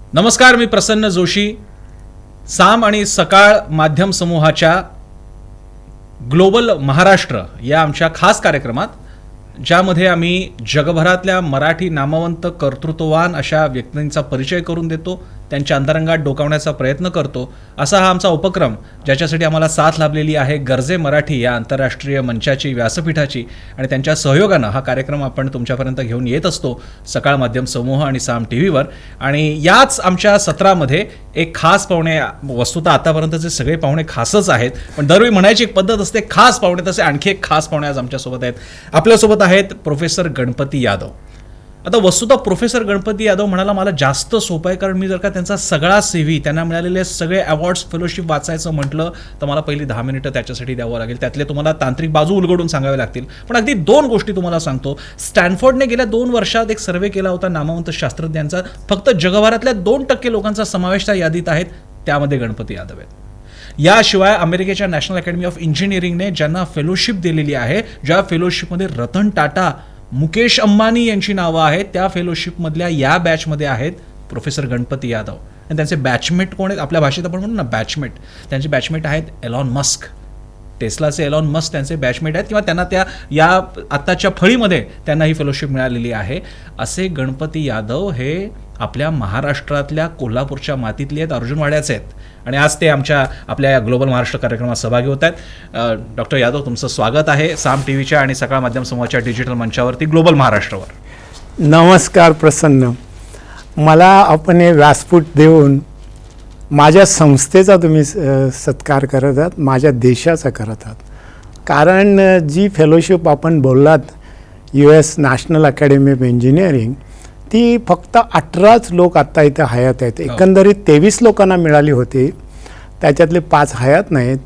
नमस्कार, मी प्रसन्न जोशी. साम आणि सकाळ माध्यम समूहाच्या ग्लोबल महाराष्ट्र या आमच्या खास कार्यक्रमात, ज्यामध्ये आम्ही जगभरातल्या मराठी नामवंत कर्तृत्ववान अशा व्यक्तींचा परिचय करून देतो, त्यांच्या अंतरंगात डोकावण्याचा प्रयत्न करतो, असा हा आमचा उपक्रम, ज्याच्यासाठी आम्हाला साथ लाभलेली आहे गर्जे मराठी या आंतरराष्ट्रीय मंचाची, व्यासपीठाची, आणि त्यांच्या सहयोगानं हा कार्यक्रम आपण तुमच्यापर्यंत घेऊन येत असतो सकाळ माध्यम समूह आणि साम टीव्हीवर. आणि याच आमच्या सत्रामध्ये एक खास पाहुणे, वस्तुतः आतापर्यंतचे सगळे पाहुणे खासच आहेत, पण दरवेळी म्हणायची एक पद्धत असते खास पाहुणे, तसे आणखी एक खास पाहुणे आज आमच्यासोबत आहेत. आपल्यासोबत आहेत प्रोफेसर गणपती यादव. आता वस्तुतः प्रोफेसर गणपती यादव म्हणाला मला जास्त सोपं आहे, कारण मी जर का त्यांचा सगळा CV, त्यांना मिळालेले सगळे अवॉर्ड्स, फेलोशिप वाचायचं म्हटलं तर मला पहिली 10 मिनिटं त्याच्यासाठी द्यावं लागेल. त्यातले तुम्हाला तांत्रिक बाजू उलगडून सांगावे लागतील. पण अगदी 2 गोष्टी तुम्हाला सांगतो. स्टॅनफोर्डने गेल्या 2 वर्षात एक सर्वे केला होता नामवंत शास्त्रज्ञांचा. फक्त जगभरातल्या 2% लोकांचा समावेश त्या यादीत आहेत, त्यामध्ये गणपती यादव आहेत. याशिवाय अमेरिकेच्या नॅशनल अकॅडमी ऑफ इंजिनिअरिंगने ज्यांना फेलोशिप दिलेली आहे, ज्या फेलोशिपमध्ये रतन टाटा, मुकेश अंबानी यांची नावं आहेत, त्या फेलोशिपमधल्या या बॅचमध्ये आहेत प्रोफेसर गणपती यादव. आणि त्यांचे बॅचमेट कोण आहेत? आपल्या भाषेत आपण म्हणू ना बॅचमेट. त्यांचे बॅचमेट आहेत एलॉन मस्क. टेस्लाचे एलॉन मस्क त्यांचे बॅचमेट आहेत, किंवा त्यांना त्या या आत्ताच्या फळीमध्ये त्यांना ही फेलोशिप मिळालेली आहे. असे गणपती यादव हे आपल्या महाराष्ट्रातल्या कोल्हापूरच्या मातीतले आहेत, अर्जुनवाड्याचे आहेत, आणि आज ते आपल्या या ग्लोबल महाराष्ट्र कार्यक्रमात सहभागी होत आहेत. डॉक्टर यादव, तुमचं स्वागत आहे साम टीव्हीच्या आणि सकाळ माध्यम समूहाच्या डिजिटल मंचावरती ग्लोबल महाराष्ट्रावर. नमस्कार प्रसन्न. मला आपण हे व्यासपीठ देऊन माझ्या संस्थेचा तुम्ही सत्कार करत आहात, माझ्या देशाचा करत आहात. कारण जी फेलोशिप आपण बोललात, US national academy of engineering, ती फक्त 18च लोक आत्ता इथे हयात आहेत. एकंदरीत 23 लोकांना मिळाली होती, त्याच्यातले 5 हयात नाहीत.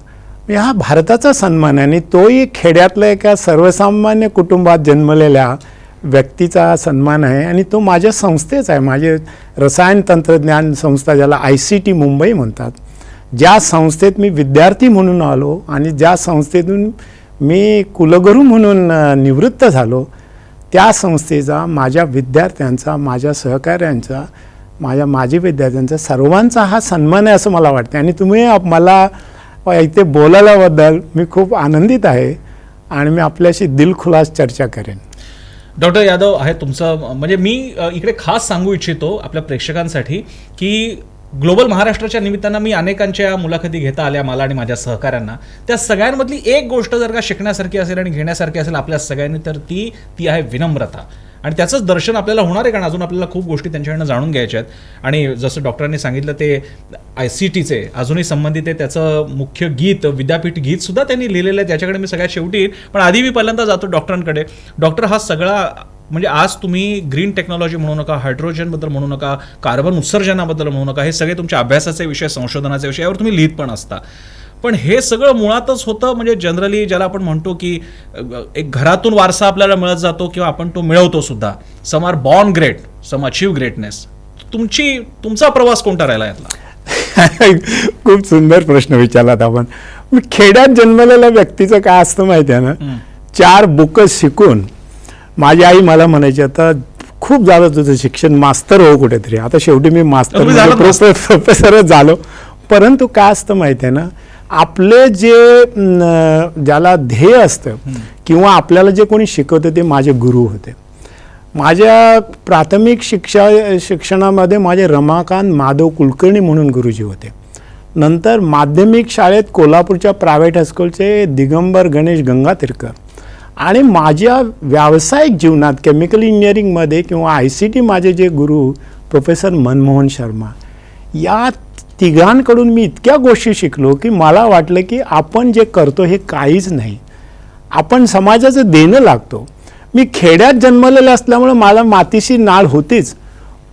हा भारताचा सन्मान आहे, आणि तोही खेड्यातल्या एका सर्वसामान्य कुटुंबात जन्मलेल्या व्यक्तीचा सन्मान आहे. आणि तो माझ्या संस्थेचा आहे. माझे रसायन तंत्रज्ञान संस्था, ज्याला ICT मुंबई म्हणतात, ज्या संस्थेत मी विद्यार्थी म्हणून आलो आणि ज्या संस्थेतून मी कुलगुरू म्हणून निवृत्त झालो, त्या संस्थेचा, माझ्या विद्यार्थ्यांचा, माझ्या सहकाऱ्यांचा, माजी विद्यार्थ्यांचा, सर्वांचा हा सन्मान आहे असं मला वाटतं. आणि तुम्ही मला इथे बोलायलाबद्दल मी खूप आनंदित आहे, आणि मी आपल्याशी दिलखुलास चर्चा करेन. डॉक्टर यादव आहे तुमचं, म्हणजे मी इकडे खास सांगू इच्छितो आपल्या प्रेक्षकांसाठी की ग्लोबल महाराष्ट्राच्या निमित्तानं मी अनेकांच्या मुलाखती घेता आल्या मला आणि माझ्या सहकाऱ्यांना. त्या सगळ्यांमधली एक गोष्ट जर का शिकण्यासारखी असेल आणि घेण्यासारखी असेल आपल्या सगळ्यांनी, तर ती आहे विनम्रता. आणि त्याचंच दर्शन आपल्याला होणार आहे, कारण अजून आपल्याला खूप गोष्टी त्यांच्याकडनं जाणून घ्यायच्या आहेत. आणि जसं डॉक्टरांनी सांगितलं, ते ICTचे अजूनही संबंधित आहे. त्याचं मुख्य गीत, विद्यापीठ गीतसुद्धा त्यांनी लिहिलेलं आहे, त्याच्याकडे मी सगळ्यात शेवटी येईल. पण आधी मी पहिल्यांदा जातो डॉक्टरांकडे. डॉक्टर, हा सगळा म्हणजे आज तुम्ही ग्रीन टेक्नॉलॉजी म्हणू नका, हायड्रोजनबद्दल म्हणू नका, कार्बन उत्सर्जनाबद्दल म्हणू नका, हे सगळे तुमच्या अभ्यासाचे विषय, संशोधनाचे विषय, यावर तुम्ही लिहित पण असता. पण हे सगळं मुळातच होतं म्हणजे जनरली ज्याला आपण म्हणतो की एक घरातून वारसा आपल्याला मिळत जातो, किंवा आपण तो मिळवतो सुद्धा. Some are born great, some achieve greatness. तुमचा प्रवास कोणता राहिला यातला? खूप सुंदर प्रश्न विचारलात आपण. मी खेड्यात जन्मलेल्या व्यक्तीचं काय असतं माहिती आहे ना, 4 बुकं शिकून माझी आई मला म्हणायची, आता खूप झालं तुझं शिक्षण, मास्तर हो कुठेतरी. आता शेवटी मी मास्तर प्रोफेसरच झालो. परंतु काय असतं माहिती आहे ना, आपले जे ज्याला ध्येय असतं किंवा आपल्याला जे कोणी शिकवतं ते माझे गुरु होते. माझ्या प्राथमिक शिक्षणामध्ये माझे रमाकांत माधव कुलकर्णी म्हणून गुरुजी होते. नंतर माध्यमिक शाळेत कोल्हापूरच्या प्रायव्हेट हायस्कूलचे दिगंबर गणेश गंगातीरकर. आणि माझ्या व्यावसायिक जीवनात केमिकल इंजिनिअरिंगमध्ये किंवा ICT माझे जे गुरु प्रोफेसर मनमोहन शर्मा, या तिघांकडून मी इतक्या गोष्टी शिकलो की मला वाटलं की आपण जे करतो हे काहीच नाही, आपण समाजाचं देणं लागतो. मी खेड्यात जन्मलेलं असल्यामुळे मला मातीशी नाळ होतीच,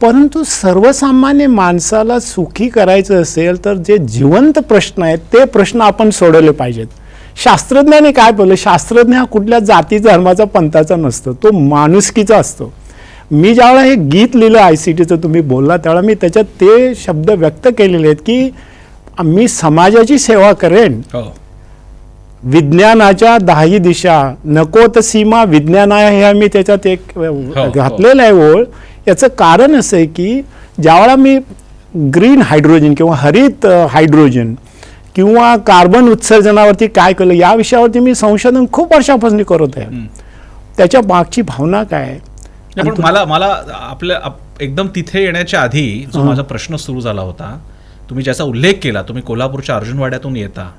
परंतु सर्वसामान्य माणसाला सुखी करायचं असेल तर जे जिवंत प्रश्न आहेत ते प्रश्न आपण सोडवले पाहिजेत. शास्त्रज्ञाने काय बोललं, शास्त्रज्ञ हा कुठल्या जाती धर्माचा पंथाचा नसतो, तो माणुसकीचा असतो. मी ज्यावेळेला हे गीत लिहिलं ICTचं, तुम्ही बोलला त्यावेळेला मी त्याच्यात ते शब्द व्यक्त केलेले आहेत की मी समाजाची सेवा करेन. विज्ञानाच्या 10 दिशा नकोत सीमा विज्ञानाय, हे मी त्याच्यात एक घातलेलं आहे ओळ. याचं कारण असं आहे की ज्यावेळेला मी ग्रीन हायड्रोजन किंवा हरित हायड्रोजन किंवा कार्बन उत्सर्जनावरती काय केलं या विषयावरती मी संशोधन खूप वर्षापासून करत आहे. त्याच्या मागची भावना काय आहे? नाही, पण मला एकदम तिथे येण्याच्या आधी जो माझा प्रश्न सुरू झाला होता, तुम्ही ज्याचा उल्लेख केला, तुम्ही कोल्हापूरच्या अर्जुनवाड्यातून येता,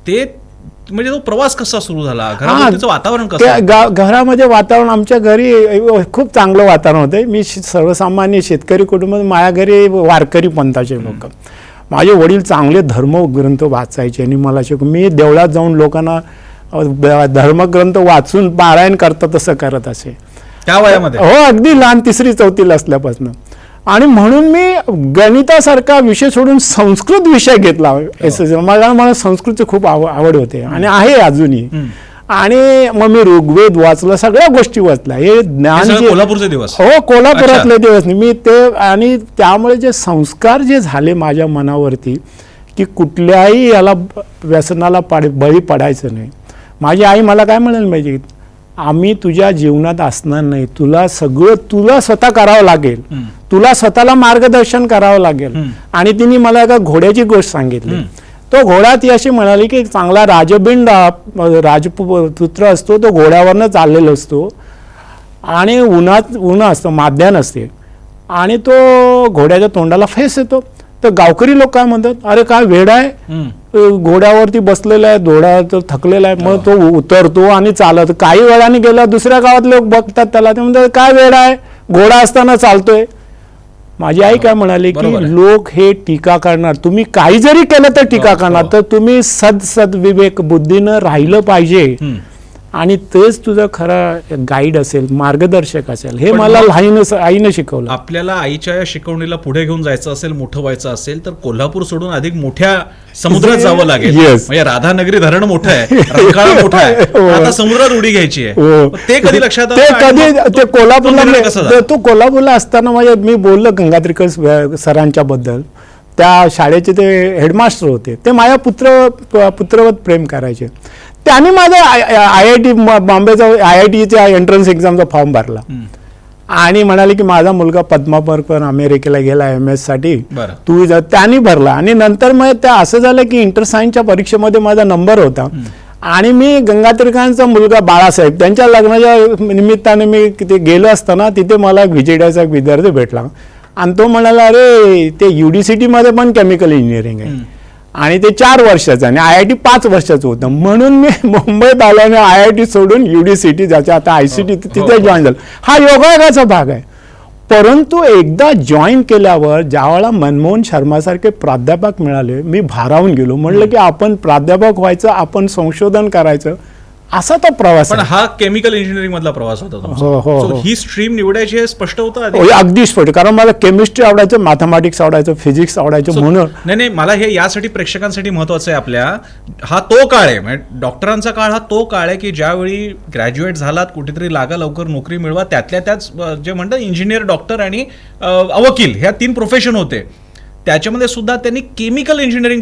ते म्हणजे तो प्रवास कसा सुरू झाला, घराचं वातावरण कसं? घरामध्ये वातावरण आमच्या घरी खूप चांगलं वातावरण होतं. मी सर्वसामान्य शेतकरी कुटुंब, माझ्या घरी वारकरी पंथाचे लोक. माझे वडील चांगले धर्मग्रंथ वाचायचे आणि मला मी देवळात जाऊन लोकांना धर्मग्रंथ वाचून पारायण करतात तसं करत असे त्या वयामध्ये. हो, अगदी लहान 3री-4थीला असल्यापासून. आणि म्हणून मी गणितासारखा विषय सोडून संस्कृत विषय घेतला. मला संस्कृतची खूप आवड होते आणि आहे अजूनही. आणि मग मी ऋग्वेद वाचलं, सगळ्या गोष्टी वाचल्या. हे ज्ञान कोल्हापूरचे दिवस. हो, कोल्हापुरातले दिवस मी ते. आणि त्यामुळे जे संस्कार जे झाले माझ्या मनावरती की कुठल्याही याला व्यसनाला बळी पडायचं नाही. माझी आई मला काय म्हणाली माहिती, आम्ही तुझ्या जीवनात असणार नाही, तुला स्वतः करावं लागेल, तुला स्वतःला मार्गदर्शन करावं लागेल. आणि तिने मला एका घोड्याची गोष्ट सांगितली. तो घोडा ती अशी म्हणाली की चांगला राजबिंड राजपुत्र असतो, तो घोड्यावरनं चाललेला असतो आणि उन्हा असतं, माध्यान असते आणि तो घोड्याच्या तोंडाला फेस येतो. तर गावकरी लोक काय म्हणतात, अरे काय वेड आहे, घोड्यावरती बसलेला आहे, घोडा तर थकलेला आहे. मग तो उतरतो आणि चालत. काही वेळाने गेला, दुसऱ्या गावात लोक बघतात त्याला, ते म्हणतात काय वेड आहे, घोडा असताना चालतोय. माझी आई काय म्हणाली की लोक हे टीका करणार, तुम्ही काही जरी केलं तर टीका करणार, तर तुम्ही सद्विवेक बुद्धीनं राहिलं पाहिजे आणि तेच तुझं खरं गाईड असेल, मार्गदर्शक असेल. हे मला आईनं शिकवलं. आपल्याला आईच्या या शिकवणीला पुढे घेऊन जायचं असेल, मोठं व्हायचं असेल, तर कोल्हापूर सोडून अधिक मोठ्या समुद्रात जावं लागेल. म्हणजे राधानगरी धरण मोठं आहे, रंकाळा मोठा आहे, आता समुद्रात उडी घ्यायची आहे. ते कधी लक्षात ते कोल्हापूरला, तो कोल्हापूरला असताना मी बोललो गंगाधरकर सरांच्या बद्दल. त्या शाळेचे ते हेडमास्टर होते, ते माझ्या पुत्रवत प्रेम करायचे. त्यांनी माझा IIT बॉम्बेचा IITच्या एंट्रन्स एक्झामचा फॉर्म भरला आणि म्हणाले की माझा मुलगा पद्मापर्कर अमेरिकेला गेला MS साठी, तू जा. त्यांनी भरला आणि नंतर मग त्या असं झालं की इंटर सायन्सच्या परीक्षेमध्ये माझा नंबर होता आणि मी गंगाधरकरांचा मुलगा बाळासाहेब त्यांच्या लग्नाच्या निमित्ताने मी तिथे गेलो असताना तिथे मला VJDचा एक विद्यार्थी भेटला आणि तो म्हणाला, अरे ते UDCT मध्ये पण केमिकल इंजिनिअरिंग आहे आणि ते 4 वर्षाचं आणि IIT 5 वर्षाचं होतं. म्हणून मी मुंबईत आल्याने IIT सोडून UDCT, ज्याच्या आता ICT, तिथे जॉईन झालं. हा योगायोगाचा भाग आहे. परंतु एकदा जॉईन केल्यावर ज्यावेळेला मनमोहन शर्मासारखे प्राध्यापक मिळाले, मी भारावून गेलो. म्हणलं की आपण प्राध्यापक व्हायचं, आपण संशोधन करायचं, असा तो प्रवास. पण हा केमिकल इंजिनिअरिंग मधला प्रवास होता तुमचा. हो. ही स्ट्रीम निवडायची हे स्पष्ट होतं? अगदी स्पष्ट, कारण मला केमिस्ट्री आवडायचं, मॅथमॅटिक्स आवडायचं, फिजिक्स आवडायचं. म्हणून नाही, मला हे यासाठी प्रेक्षकांसाठी महत्वाचं आहे. आपल्या हा तो काळ आहे, म्हणजे डॉक्टरांचा काळ हा तो काळ आहे की ज्यावेळी ग्रॅज्युएट झालात, कुठेतरी लागा, लवकर नोकरी मिळवा, त्यातल्या त्याच जे म्हणतात इंजिनियर, डॉक्टर आणि वकील, ह्या 3 प्रोफेशन होते. त्याच्यामध्ये सुद्धा त्यांनी केमिकल इंजिनिअरिंग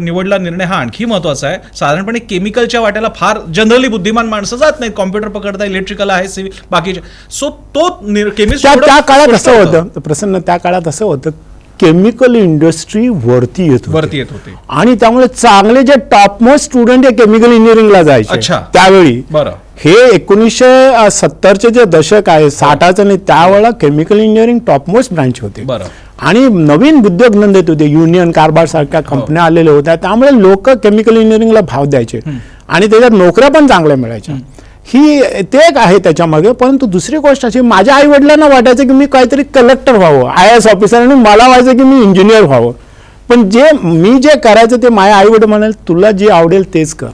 निवडला निर्णय हा आणखी महत्वाचा आहे. साधारणपणे केमिकलच्या वाट्याला फार जनरली बुद्धिमान माणसं जात नाहीत, कॉम्प्युटर पकडता, इलेक्ट्रिकल आहे, सिव्हिल, बाकीचे. सो तो केमिस्ट्री त्या काळात असं होतं प्रसन्न, त्या काळात असं होतं केमिकल इंडस्ट्री वरती येत होते आणि त्यामुळे चांगले जे टॉपमोस्ट स्टुडंट हे केमिकल इंजिनिअरिंगला जायचे त्यावेळी. बरं, हे 1970चे जे दशक आहे, 60चं नाही, त्यावेळेला केमिकल इंजिनिअरिंग टॉपमोस्ट ब्रांच होते. बरं. आणि नवीन उद्योगधंदे येत होते, युनियन कार्बार सारख्या कंपन्या आलेल्या होत्या, त्यामुळे लोक केमिकल इंजिनिअरिंगला भाव द्यायचे आणि त्याच्यात नोकऱ्या पण चांगल्या मिळायच्या. ते एक आहे त्याच्यामागे. परंतु दुसरी गोष्ट अशी, माझ्या आई वडिलांना वाटायचं की मी काहीतरी कलेक्टर व्हावं, IAS ऑफिसर, आणि मला व्हायचं की मी इंजिनियर व्हावं. पण मी जे करायचं ते माझ्या आई वडील म्हणाले, तुला जे आवडेल तेच कर.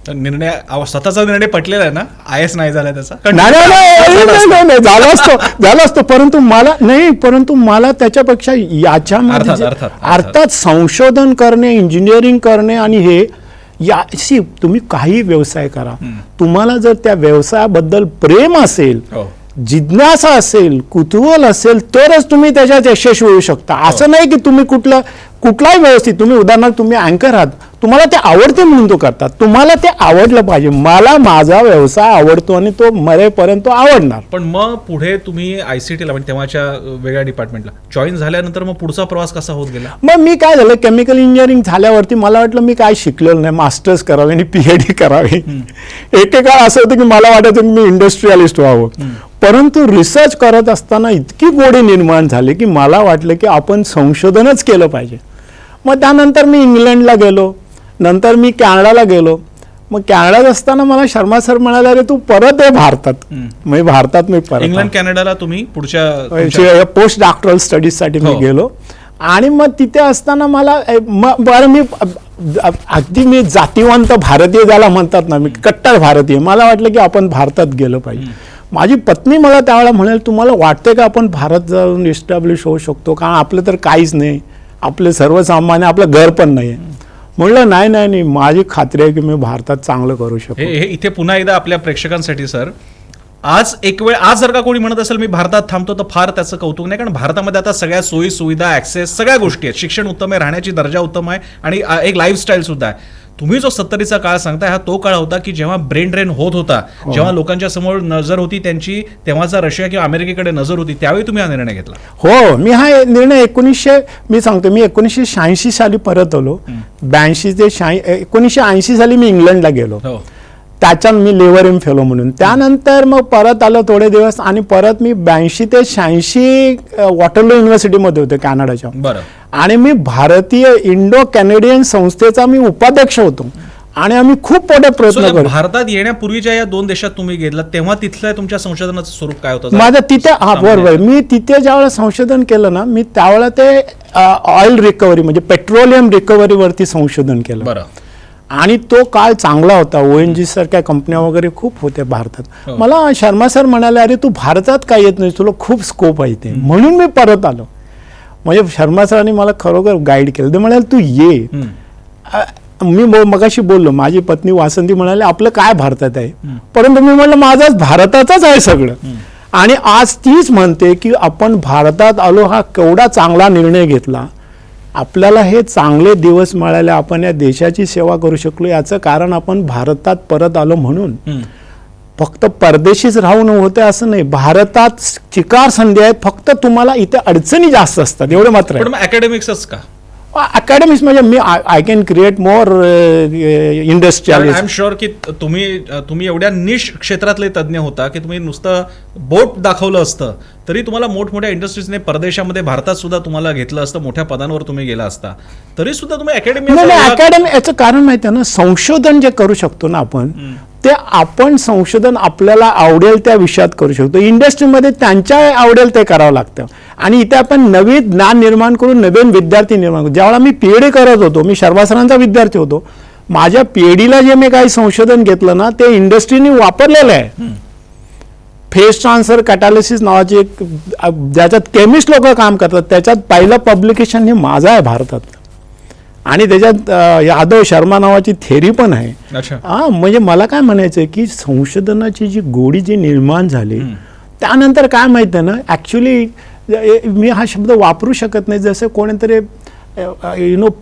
निर्णय स्वतःचा निर्णय पटलेला आहे ना, IAS नाही झाला त्याचा? नाही, झाला असतो. परंतु मला त्याच्यापेक्षा याच्यामध्ये अर्थात संशोधन करणे, इंजिनिअरिंग करणे आणि हे तुम्ही काही व्यवसाय करा, तुम्हाला जर त्या व्यवसायाबद्दल प्रेम असेल, जिज्ञासा असेल, कुतूहल असेल, तरच तुम्ही त्याच्यात यशस्वी होऊ शकता. असं नाही की तुम्ही कुठलाही व्यवस्थित, तुम्ही उदाहरणार्थ तुम्ही अँकर आहात, तुम्हाला ते आवडते म्हणून तो करतात. तुम्हाला ते आवडलं पाहिजे. मला माझा व्यवसाय आवडतो आणि तो मरेपर्यंत तो आवडणार. पण मग पुढे तुम्ही ICT ला म्हणजे तेव्हाच्या वेगळ्या डिपार्टमेंटला जॉईन झाल्यानंतर मग पुढचा प्रवास कसा होत गेला? मग मी काय झालं, केमिकल इंजिनिअरिंग झाल्यावरती मला वाटलं मी काय शिकलेलो नाही, मास्टर्स करावे आणि PhD करावे. एकेकाळ असं होतं की मला वाटायचं की मी इंडस्ट्रियलिस्ट व्हावं. परंतु रिसर्च करत असताना इतकी गोडी निर्माण झाली की मला वाटलं की आपण संशोधनच केलं पाहिजे. मग त्यानंतर मी इंग्लंडला गेलो, नंतर मी कॅनडाला गेलो. मग कॅनडात असताना मला शर्मा सर म्हणाले, अरे तू परत आहे भारतात. म्हणजे भारतात मी परत इंग्लंड कॅनडाला तुम्ही पुढच्या पोस्ट डॉक्टरल स्टडीजसाठी मी हो. गेलो. आणि मग तिथे असताना मला बरं मी अगदी मी जातीवंत भारतीय ज्याला म्हणतात ना, मी कट्टर भारतीय. मला वाटलं की आपण भारतात गेलं पाहिजे. माझी पत्नी मला त्यावेळेला म्हणाल, तुम्हाला वाटते का आपण भारत जाऊन इस्टॅब्लिश होऊ शकतो? कारण आपलं तर काहीच नाही, आपले सर्वसामान्य, आपलं घर पण नाही. म्हणलं नाही नाही नाही, माझी खात्री आहे की मी भारतात चांगलं करू शकतो. हे इथे पुन्हा एकदा आपल्या प्रेक्षकांसाठी सर, आज जर का कोणी म्हणत असेल मी भारतात थांबतो तर फार त्याचं कौतुक नाही. कारण भारतामध्ये आता सगळ्या सोयी सुविधा, ऍक्सेस, सगळ्या गोष्टी आहेत. शिक्षण उत्तम आहे, राहण्याची दर्जा उत्तम आहे आणि एक लाईफस्टाईल सुद्धा आहे. तुम्ही जो 70चा काळ सांगताय हा तो काळ होता की जेव्हा ब्रेन ड्रेन होत होता, जेव्हा लोकांच्या समोर नजर होती त्यांची, तेव्हाचा रशिया किंवा अमेरिकेकडे नजर होती, त्यावेळी तुम्ही हा निर्णय घेतला. हो, मी हा निर्णय 1986 साली परत आलो. 1980 साली मी इंग्लंडला गेलो. त्याच्यात मी लेवर फेलो म्हणून. त्यानंतर मग परत आलो थोडे दिवस आणि परत मी 82 ते 86 वॉटरलू युनिव्हर्सिटीमध्ये होते कॅनडाच्या. बरं. आणि मी भारतीय इंडो कॅनेडियन संस्थेचा मी उपाध्यक्ष होतो. आणि आम्ही खूप मोठे प्रयत्न करतो. भारतात येण्यापूर्वीच्या या 2 देशात तुम्ही गेला तेव्हा तिथलं तुमच्या संशोधनाचं स्वरूप काय होतं? माझं तिथे बरोबर, मी तिथे ज्यावेळेला संशोधन केलं ना, मी त्यावेळेला ते ऑइल रिकव्हरी म्हणजे पेट्रोलियम रिकव्हरीवरती संशोधन केलं. बरं. आणि तो काळ चांगला होता. ONGC सारख्या कंपन्या वगैरे खूप होत्या भारतात. मला शर्मा सर म्हणाले, अरे तू भारतात काय येत नाही, तुला खूप स्कोप आहे ते. म्हणून मी परत आलो. म्हणजे शर्मा सरांनी मला खरोखर गाईड केलं. ते म्हणाले तू ये. मी मगाशी बोललो, माझी पत्नी वासंती म्हणाले आपलं काय भारतात आहे, परंतु मी म्हटलं माझाच भारताचाच आहे सगळं. आणि आज तीच म्हणते की आपण भारतात आलो, हा केवढा चांगला निर्णय घेतला. आपल्याला हे चांगले दिवस मिळाले, आपण या देशाची सेवा करू शकलो. याचं कारण आपण भारतात परत आलो म्हणून. फक्त परदेशीच राहून होते असं नाही, भारतात चिकार संधी आहेत. फक्त तुम्हाला इथे अडचणी जास्त असतात, एवढं मात्र. पण अकॅडमिक्सच का? अकॅडमिक्स म्हणजे मी I can create more industrialist. I am sure की तुम्ही एवढ्या निश क्षेत्रातले तज्ज्ञ होता की तुम्ही नुसतं बोट दाखवलं असतं तरी तुम्हाला मोठमोठ्या इंडस्ट्रीजने परदेशामध्ये, भारतात सुद्धा तुम्हाला घेतलं असतं, मोठ्या पदांवर तुम्ही गेला असता, तरी सुद्धा तुम्ही अकॅडमी याचं कारण माहिती आहे ना, संशोधन जे करू शकतो ना आपण, ते आपण संशोधन आपल्याला आवडेल त्या विषयात करू शकतो. इंडस्ट्रीमध्ये त्यांच्या आवडेल ते करावं लागतं. आणि इथे आपण नवीन ज्ञान निर्माण करून नवीन विद्यार्थी निर्माण करू. ज्यावेळेला मी PhD करत होतो, मी शर्मा सरांचा विद्यार्थी होतो. माझ्या PhDला जे मी काही संशोधन घेतलं ना, ते इंडस्ट्रीने वापरलेलं आहे. फेस ट्रान्सफर कॅटालिसिस नावाचे एक, ज्याच्यात केमिस्ट लोक काम करतात, त्याच्यात पहिलं पब्लिकेशन हे माझं आहे भारतात. आणि त्याच्यात यादव शर्मा नावाची थेरी पण आहे. म्हणजे मला काय म्हणायचं आहे की संशोधनाची जी गोडी जी निर्माण झाली, त्यानंतर काय माहिती आहे ना, ॲक्च्युली मी हा शब्द वापरू शकत नाही. जसं कोणीतरी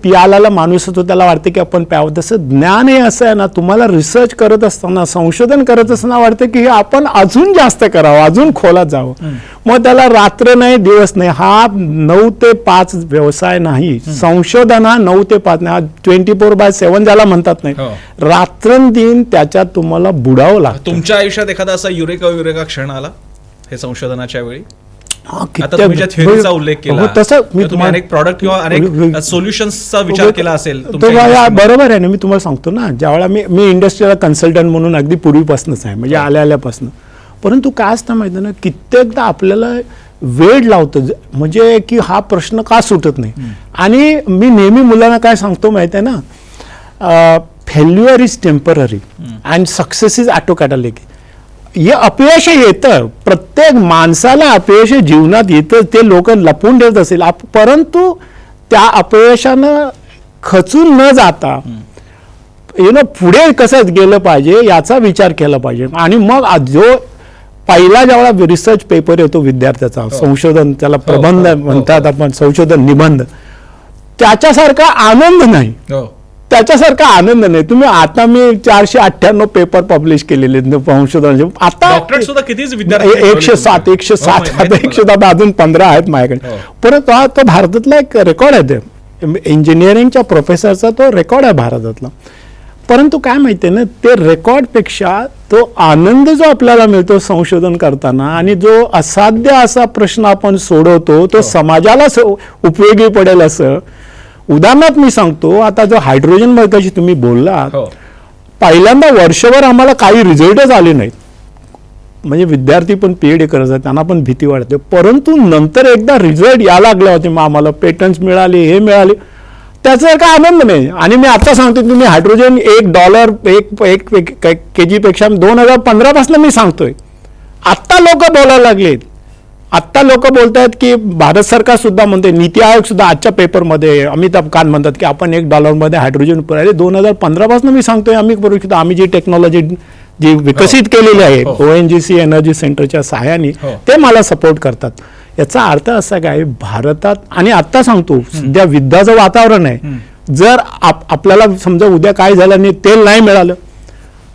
पियाला माणूस होतो, त्याला वाटते की आपण प्यावं. तसं ज्ञान हे असं आहे ना, तुम्हाला रिसर्च करत असताना, संशोधन करत असताना वाटतं की हे आपण अजून जास्त करावं, अजून खोलात जावं. मग त्याला रात्र नाही दिवस नाही, हा 9 ते 5 व्यवसाय नाही. संशोधन हा 9 ते 5 नाही, 24/7 ज्याला म्हणतात नाही, रात्रंदिन त्याच्यात तुम्हाला बुडावं लागतं. तुमच्या आयुष्यात एखादा असा युरेका क्षण आला हे संशोधनाच्या वेळी? आता तुम्ही ज्या थेअरीचा उल्लेख केला, तसं मी तुम्ही अनेक प्रॉडक्ट किंवा अनेक सोल्युशन्सचा विचार केला असेल. बरोबर आहे ना, मी तुम्हाला सांगतो ना, ज्यावेळेला मी इंडस्ट्रीला कन्सल्टंट म्हणून अगदी पूर्वीपासूनच आहे, म्हणजे आल्यापासून. परंतु काय असतं माहिती आहे ना, कित्येकदा आपल्याला वेळ लावतं, म्हणजे की हा प्रश्न का सुटत नाही. आणि मी नेहमी मुलांना काय सांगतो माहिती आहे ना, failure is temporary and success is autocatalytic. हे अपयश येतं, प्रत्येक माणसाला अपयश जीवनात येतं, ते लोक लपवून ठेवत असेल. परंतु त्या अपयशानं खचून न जाता पुढे कसं गेलं पाहिजे याचा विचार केला पाहिजे. आणि मग जो पहिला ज्यावेळेला रिसर्च पेपर येतो विद्यार्थ्याचा, संशोधन त्याला प्रबंध म्हणतात आपण, संशोधन निबंध, त्याच्यासारखा आनंद नाही. त्याच्यासारखा आनंद नाही. तुम्ही आता मी 498 पेपर पब्लिश केलेले संशोधनाचे. आता डॉक्टरेट सुद्धा कितीच विद्यार्थी 107 अजून 15 आहेत माझ्याकडे. हो. परंतु तो भारतातला एक रेकॉर्ड आहे, ते इंजिनिअरिंगच्या प्रोफेसरचा तो रेकॉर्ड आहे भारतातला. परंतु काय माहिती आहे ना, ते रेकॉर्डपेक्षा तो आनंद जो आपल्याला मिळतो संशोधन करताना, आणि जो असाध्य असा प्रश्न आपण सोडवतो तो समाजाला उपयोगी पडेल असं. उदाहरणार्थ मी सांगतो, आता जो हायड्रोजन मगाशी तुम्ही बोललात, हो. पहिल्यांदा वर्षभर आम्हाला काही रिझल्टच आले नाहीत. म्हणजे विद्यार्थी पण PhD करत आहेत, त्यांना पण भीती वाटते. परंतु नंतर एकदा रिझल्ट यायला लागले होते, मग आम्हाला पेटंट्स मिळाले, हे मिळाले, त्याचा काय आनंद नाही. आणि मी आता सांगतो, तुम्ही हायड्रोजन $1 एक kg पेक्षा 2015 पासून मी सांगतोय. आत्ता लोक बोलायला लागलेत. आत्ता लोक बोलत आहेत की भारत सरकार सुद्धा म्हणते, नीती आयोग सुद्धा आजच्या पेपरमध्ये अमिताभ कांत म्हणतात की आपण $1 हायड्रोजन पुरवले. 2015 पासून मी सांगतोय आम्ही करू शकतो. आम्ही जी टेक्नॉलॉजी जी विकसित केलेली आहे ONGC एनर्जी सेंटरच्या सहाय्याने, ते मला सपोर्ट करतात. याचा अर्थ असा काय, भारतात, आणि आता सांगतो सध्या युद्धाचं वातावरण आहे, जर आपल्याला समजा उद्या काय झालं आणि तेल नाही मिळालं,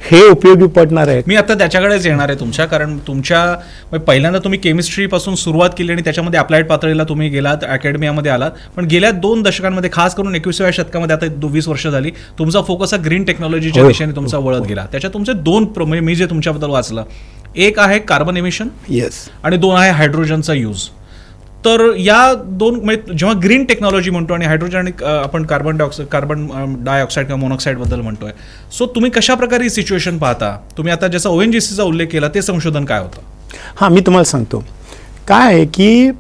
हे उपयोगी पडणार आहे. मी आता त्याच्याकडेच येणार आहे तुमच्या, कारण तुमच्या पहिल्यांदा तुम्ही केमिस्ट्री पासून सुरुवात केली आणि त्याच्यामध्ये अप्लाइड पातळीला तुम्ही गेलात, अकॅडमियामध्ये आलात. पण गेल्या 2 दशकांमध्ये, खास करून 21व्या शतकामध्ये, आता 20 वर्ष झाली, तुमचा फोकस हा ग्रीन टेक्नॉलॉजीच्या दिशेने तुमचा वळत गेला. त्याच्यात तुमचे 2 मी जे तुमच्याबद्दल वाचलं, एक आहे कार्बन एमिशन, आणि 2 आहे हायड्रोजनचा यूज. तर या 2 जेव्हा ग्रीन टेक्नॉलॉजी म्हणतो आणि हायड्रोजन आणि आपण कार्बन डायऑक्साईड किंवा मोनॉक्साईड बद्दल म्हणतोय, सो तुम्ही कशा प्रकारे ही सिच्युएशन पाहता? तुम्ही आता जसं ONGCचा उल्लेख केला, ते संशोधन काय होतं? हां, मी तुम्हाला सांगतो काय आहे की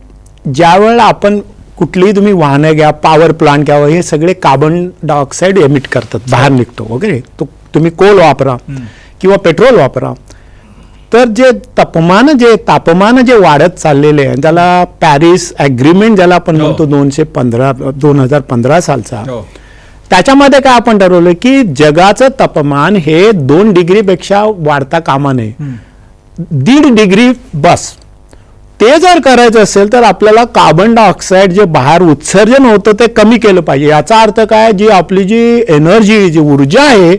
ज्यावेळेला आपण कुठलीही तुम्ही वाहनं घ्या, पॉवर प्लांट घ्या, हे सगळे कार्बन डायऑक्साईड एमिट करतात, बाहेर निघतो वगैरे. तो तुम्ही कोल वापरा किंवा पेट्रोल वापरा, तर जे तापमान जे वाढत चाललेले आहे, ज्याला पॅरिस ॲग्रीमेंट ज्याला आपण म्हणतो 2015 सालचा, त्याच्यामध्ये काय आपण ठरवलं की जगाचं तापमान हे 2 डिग्रीपेक्षा वाढता कामा नये, 1.5 डिग्री बस. ते जर करायचं असेल तर आपल्याला कार्बन डायऑक्साईड जे बाहेर उत्सर्जन होतं ते कमी केलं पाहिजे. याचा अर्थ काय, जी आपली जी एनर्जी, जी ऊर्जा आहे,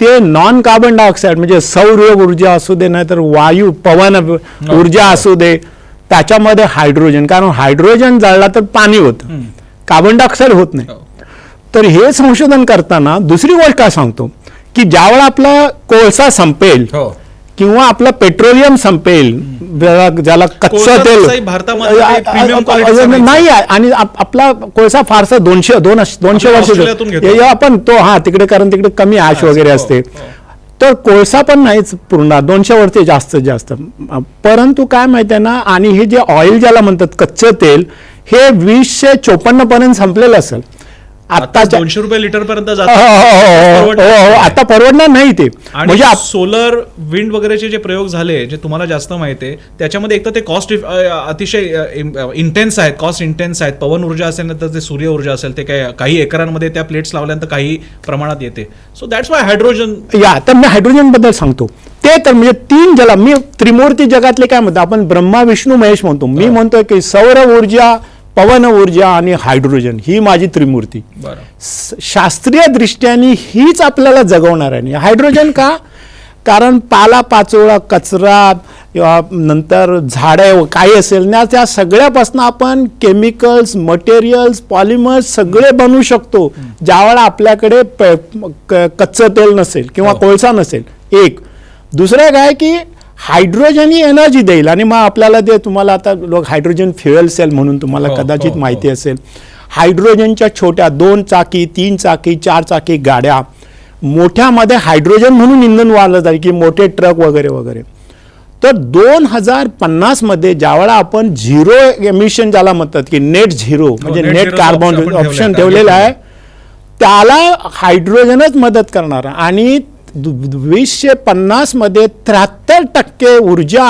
ते नॉन कार्बन डायऑक्साईड म्हणजे सौर ऊर्जा असू दे, नाहीतर वायू पवन ऊर्जा असू दे, त्याच्यामध्ये हायड्रोजन, कारण हायड्रोजन जाळला तर पाणी होतं, कार्बन डायऑक्साईड होत नाही. तर हे संशोधन करताना दुसरी गोष्ट काय सांगतो की ज्यावेळेला आपला कोळसा संपेल किंवा आपलं पेट्रोलियम संपेल, ज्याला कच्चं तेल नाही आहे, आणि आपला कोळसा फारसा 200 वर्ष आपण तो तिकडे, कारण तिकडे कमी ॲश वगैरे असते, तर कोळसा पण नाहीच पूर्ण 200 वर्ष जास्तीत जास्त. परंतु काय माहिती आहे ना, आणि हे जे ऑइल ज्याला म्हणतात कच्चं तेल, हे 2054 पर्यंत संपलेलं असेल. आता ₹200 लिटर पर्यंत आता परवडणार नाही ते. म्हणजे सोलर विंड वगैरेचे जे प्रयोग झाले, जे तुम्हाला जास्त माहिती आहे, त्याच्यामध्ये एक तर ते कॉस्ट अतिशय इंटेन्स आहेत, कॉस्ट इंटेन्स आहेत. पवन ऊर्जा असेल ना, तर ते सूर्य ऊर्जा असेल, ते काही एकरांमध्ये त्या प्लेट्स लावल्यानंतर काही प्रमाणात येते. So that's why hydrogen. तर मी हायड्रोजन बद्दल सांगतो. ते तर म्हणजे 3 ज्याला मी त्रिमूर्ती जगातले काय म्हणतो, आपण ब्रह्मा विष्णू महेश म्हणतो. मी म्हणतोय की सौर ऊर्जा, पवन ऊर्जा आणि हायड्रोजन ही माझी त्रिमूर्ती. शास्त्रीय दृष्ट्याने हीच आपल्याला जगवणार आहे. हायड्रोजन का, कारण पाला पाचोळा, कचरा, नंतर झाडं काही असेल ना, त्या सगळ्यापासून आपण केमिकल्स, मटेरियल्स, पॉलिमर्स सगळे बनवू शकतो, ज्यावेळेला आपल्याकडे कच्चं तेल नसेल किंवा कोळसा नसेल. एक दुसरं काय की हायड्रोजन ही एनर्जी देईल, आणि मग आपल्याला ते तुम्हाला आता लोक हायड्रोजन फ्युएल सेल म्हणून तुम्हाला कदाचित माहिती असेल. हायड्रोजनच्या छोट्या 2 चाकी, 3 चाकी, 4 चाकी गाड्या, मोठ्यामध्ये हायड्रोजन म्हणून इंधन वाढलं जाईल की मोठे ट्रक वगैरे वगैरे. तर 2050 मध्ये ज्यावेळेला आपण झिरो एमिशन ज्याला म्हणतात की नेट झिरो, म्हणजे नेट कार्बन ऑप्शन ठेवलेला आहे, त्याला हायड्रोजनच मदत करणार. आणि 2050 मध्ये 73% ऊर्जा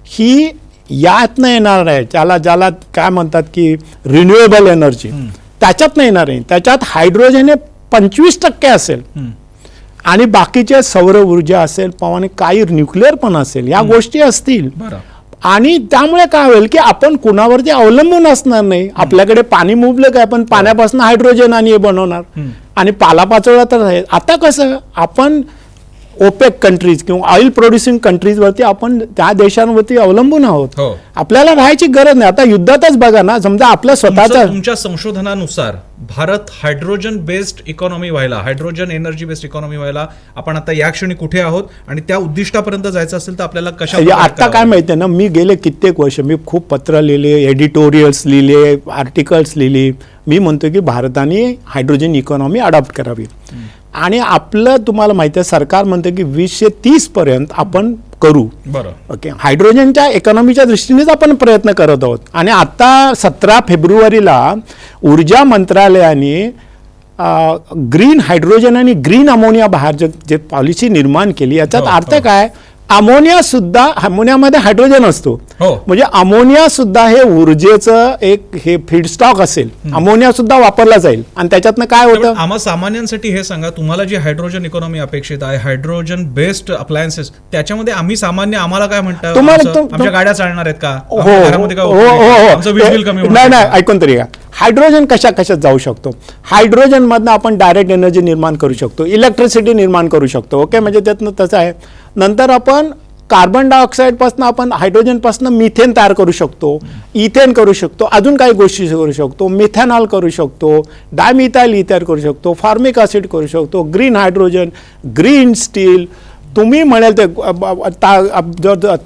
ही यातनं येणार आहे, ज्याला काय म्हणतात की रिन्युएबल एनर्जी, त्याच्यातनं येणार आहे. त्याच्यात हायड्रोजन हे 25% असेल, आणि बाकीचे सौर ऊर्जा असेल, पवन, काही न्यूक्लिअर पण असेल, या गोष्टी असतील. आणि त्यामुळे काय होईल की आपण कुणावरती अवलंबून असणार नाही. आपल्याकडे पाणी मुबलक आहे, पण पाण्यापासून हायड्रोजन आणि हे बनवणार, आणि पालापाचोळा तर आहे. आता कसं आपण ओपेक कंट्रीज किंवा ऑइल प्रोड्युसिंग कंट्रीजवरती आपण त्या देशांवरती अवलंबून आहोत. हो. आपल्याला राहायची गरज नाही. आता युद्धातच बघा ना, समजा आपलं स्वतःचा तुमच्या संशोधनानुसार भारत हायड्रोजन बेस्ड इकॉनॉमी व्हायला, हायड्रोजन एनर्जी बेस्ड इकॉनॉमी व्हायला आपण आता या क्षणी कुठे आहोत आणि त्या उद्दिष्टापर्यंत जायचं असेल तर आपल्याला कशा आता काय माहितीये ना, मी गेले कित्येक वर्ष मी खूप पत्र लिहिले, एडिटोरियल्स लिहिले, आर्टिकल्स लिहिली. मी म्हणतो की भारताने हायड्रोजन इकॉनॉमी अडॉप्ट करावी. आणि आपलं तुम्हाला माहिती आहे सरकार म्हणतं की 2030 पर्यंत आपण करू. बरं. ओके, हायड्रोजनच्या इकॉनॉमीच्या दृष्टीनेच आपण प्रयत्न करत आहोत. आणि आता 17 फेब्रुवारीला ऊर्जा मंत्रालयाने ग्रीन हायड्रोजन आणि ग्रीन अमोनिया बाहेर जे पॉलिसी निर्माण केली, याच्यात अर्थ काय, अमोनिया सुद्धा, अमोनियामध्ये हायड्रोजन असतो, म्हणजे अमोनिया सुद्धा हे ऊर्जेचं एक हे फीडस्टॉक असेल, अमोनिया सुद्धा वापरला जाईल. आणि त्याच्यातनं काय होतं, आम्हा सामान्यांसाठी हे सांगा, तुम्हाला जी हायड्रोजन इकॉनॉमी अपेक्षित आहे, हायड्रोजन बेस्ड अप्लायन्सेस, त्याच्यामध्ये आम्ही सामान्य आम्हाला काय म्हणतात, आमच्या गाड्या चालणार आहेत का, घरामध्ये काय, नाही ऐकून तरी का, हायड्रोजन कशात जाऊ शकतो. हायड्रोजन मधनं आपण डायरेक्ट एनर्जी निर्माण करू शकतो, इलेक्ट्रिसिटी निर्माण करू शकतो. ओके, म्हणजे त्यातनं तसं आहे. नंतर आपण कार्बन डायऑक्साईड पासून आपण हायड्रोजन पासून मिथेन तयार करू शकतो, इथेन करू शकतो, अजून काही गोष्टी करू शकतो, मिथेनॉल करू शकतो, डायमिथाइल इथर करू शकतो, फॉर्मिक ऍसिड करू शकतो, ग्रीन हायड्रोजन, ग्रीन स्टील. तुम्ही म्हणाल ते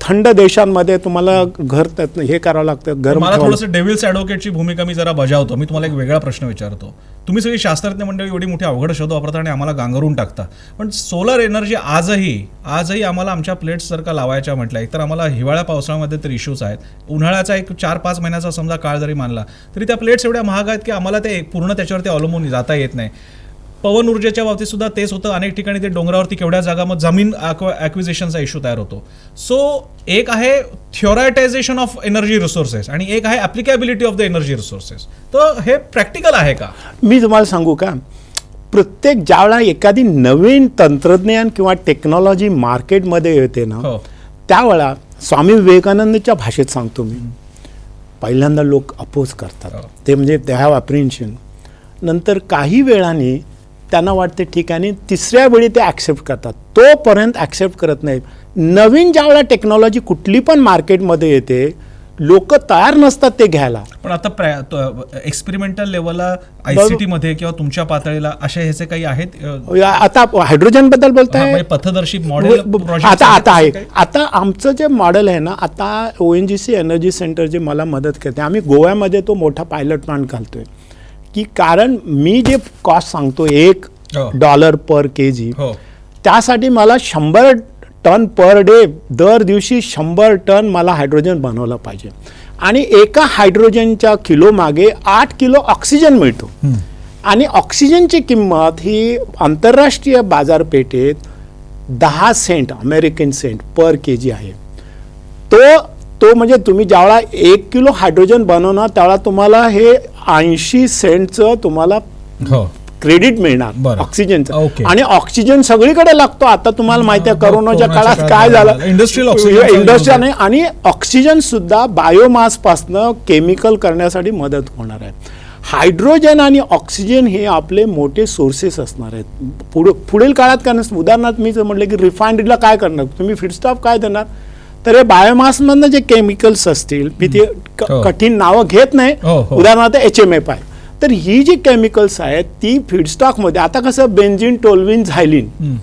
थंड देशांमध्ये तुम्हाला घर हे करावं लागतं. घर मला थोडंसं डेव्हिल्स ॲडव्होकेटची भूमिका मी जरा बजावतो. मी तुम्हाला एक वेगळा प्रश्न विचारतो. तुम्ही सगळी शास्त्रज्ञ मंडळी एवढी मोठी अवघड शब्द वापरता आणि आम्हाला गांगरून टाकता, पण सोलर एनर्जी आजही आम्हाला आमच्या प्लेट्स जर का लावायच्या म्हटल्या, एकतर आम्हाला हिवाळ्या पावसाळ्यामध्ये तर इश्यूज आहेत, उन्हाळ्याचा एक 4-5 महिन्याचा समजा काळ जरी मानला तरी त्या प्लेट्स एवढ्या महाग आहेत की आम्हाला ते पूर्ण त्याच्यावरती अवलंबून जाता येत नाही. पवन ऊर्जेच्या बाबतीत सुद्धा तेच होतं. अनेक ठिकाणी ते डोंगरावरती केवढ्या जागामध्ये जमीन ॲक्विजिशनचा इश्यू तयार होतो. सो एक आहे थिओरायटायझेशन ऑफ एनर्जी रिसोर्सेस आणि एक आहे ॲप्लिकेबिलिटी ऑफ द एनर्जी रिसोर्सेस. तर हे प्रॅक्टिकल आहे का? मी तुम्हाला सांगू का, प्रत्येक ज्यावेळेला एखादी नवीन तंत्रज्ञान किंवा टेक्नॉलॉजी मार्केटमध्ये येते ना, त्यावेळेला स्वामी विवेकानंदच्या भाषेत सांगतो मी, पहिल्यांदा लोक अपोज करतात, ते म्हणजे दे हॅव अप्रिहेन्शन. नंतर काही वेळाने त्यांना वाटते ठीक आहे, आणि तिसऱ्या वेळी ते ॲक्सेप्ट करतात. तोपर्यंत ॲक्सेप्ट करत नाहीत. नवीन ज्यावेळेला टेक्नॉलॉजी कुठली पण मार्केटमध्ये येते, लोक तयार नसतात ते घ्यायला. पण आता एक्सपेरिमेंटल लेवलला ICT मध्ये किंवा तुमच्या पातळीला अशा ह्याचे काही आहेत? आता हायड्रोजन बद्दल बोलताय, पथदर्शी मॉडेल आता आहे. आता आमचं जे मॉडेल आहे ना, आता ONGC एनर्जी सेंटर जे मला मदत करते, आम्ही गोव्यामध्ये तो मोठा पायलट प्लांट घालतोय. की कारण मी जे कॉस्ट सांगतो $1 पर kg, त्यासाठी मला 100 टन पर डे, दर दिवशी 100 टन मला हायड्रोजन बनवलं पाहिजे. आणि एका हायड्रोजनच्या किलो मागे 8 किलो ऑक्सिजन मिळतो. आणि ऑक्सिजनची किंमत ही आंतरराष्ट्रीय बाजारपेठेत 10 सेंट अमेरिकन सेंट पर kg आहे. तो म्हणजे तुम्ही ज्यावेळा 1 किलो हायड्रोजन बनवणार त्यावेळा तुम्हाला हे 80 सेंटचं तुम्हाला क्रेडिट मिळणार ऑक्सिजनचं. आणि ऑक्सिजन सगळीकडे लागतो. आता तुम्हाला माहिती आहे करोनाच्या काळात काय झालं, इंडस्ट्री आणि ऑक्सिजन सुद्धा बायोमास पासनं केमिकल करण्यासाठी मदत होणार आहे. हायड्रोजन आणि ऑक्सिजन हे आपले मोठे सोर्सेस असणार आहेत पुढील काळात. कारण उदाहरणार्थ मी जर म्हटलं की रिफायनरीला काय करणार तुम्ही, फीडस्टॉक काय देणार, तर हे बायोमासमधनं जे केमिकल्स असतील, मी ते कठीण नावं घेत नाही, उदाहरणार्थ HMFI, तर ही जी केमिकल्स आहेत ती फीडस्टॉकमध्ये, आता कसं बेन्झिन, टोल्विन, झायलिन